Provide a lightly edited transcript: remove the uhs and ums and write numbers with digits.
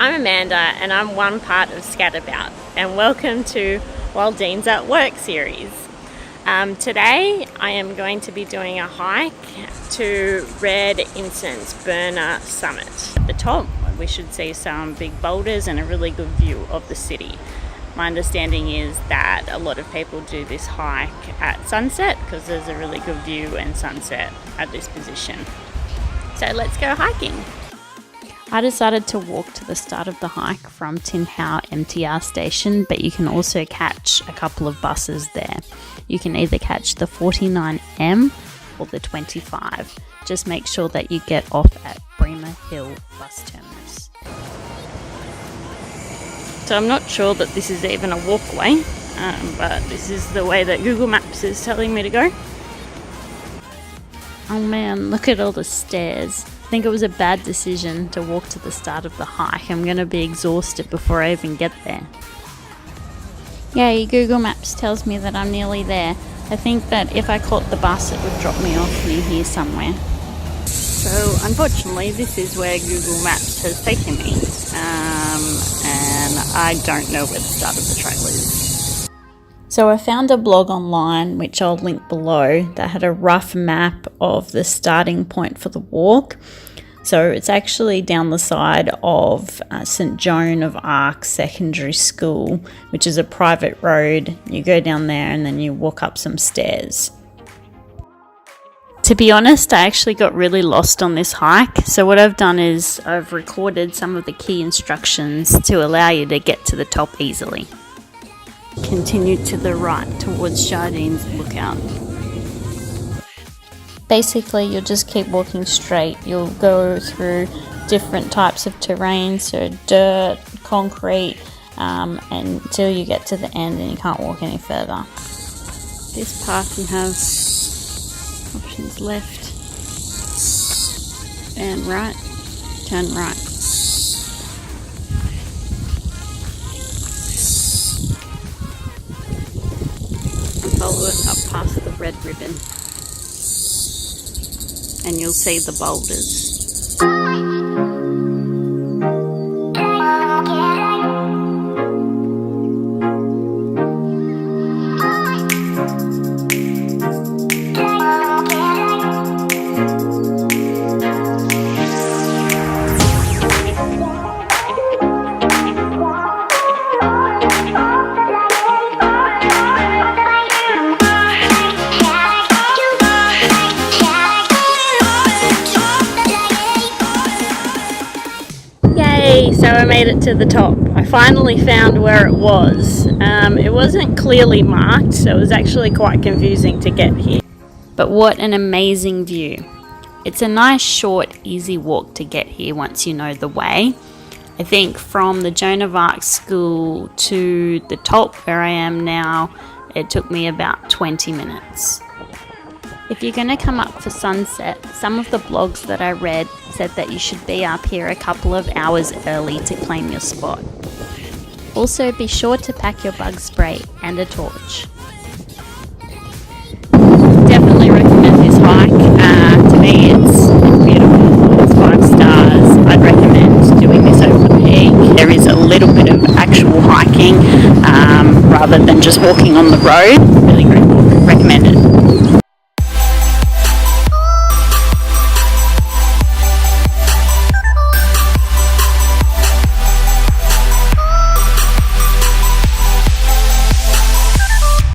I'm Amanda and I'm one part of Scatabout, and welcome to While Dean's at Work series. Today I am going to be doing a hike to Red Incense Burner Summit. At the top we should see some big boulders and a really good view of the city. My understanding is that a lot of people do this hike at sunset because there's a really good view and sunset at this position. So let's go hiking. I decided to walk to the start of the hike from Tin Hau MTR station, but you can also catch a couple of buses there. You can either catch the 49M or the 25. Just make sure that you get off at Bremer Hill bus terminus. So I'm not sure that this is even a walkway, but this is the way that Google Maps is telling me to go. Oh man, look at all the stairs. I think it was a bad decision to walk to the start of the hike. I'm going to be exhausted before I even get there. Yay, Google Maps tells me that I'm nearly there. I think that if I caught the bus it would drop me off near here somewhere. So unfortunately this is where Google Maps has taken me, and I don't know where the start of the trail is. So I found a blog online, which I'll link below, that had a rough map of the starting point for the walk. So it's actually down the side of St Joan of Arc Secondary School, which is a private road. You go down there and then you walk up some stairs. To be honest, I actually got really lost on this hike. So what I've done is I've recorded some of the key instructions to allow you to get to the top easily. Continue to the right towards Jardines Lookout. Basically, you'll just keep walking straight. You'll go through different types of terrain, so dirt, concrete, until you get to the end and you can't walk any further. This parking has options left and right, turn right. Follow it up past the red ribbon and you'll see the boulders. So I made it to the top. I finally found where it was. It wasn't clearly marked, so it was actually quite confusing to get here. But what an amazing view. It's a nice, short, easy walk to get here once you know the way. I think from the Joan of Arc School to the top where I am now, it took me about 20 minutes. If you're going to come up for sunset, some of the blogs that I read said that you should be up here a couple of hours early to claim your spot. Also, be sure to pack your bug spray and a torch. Definitely recommend this hike. To me it's beautiful, it's 5 stars. I'd recommend doing this over the peak. There is a little bit of actual hiking rather than just walking on the road. Really great walk, recommend it.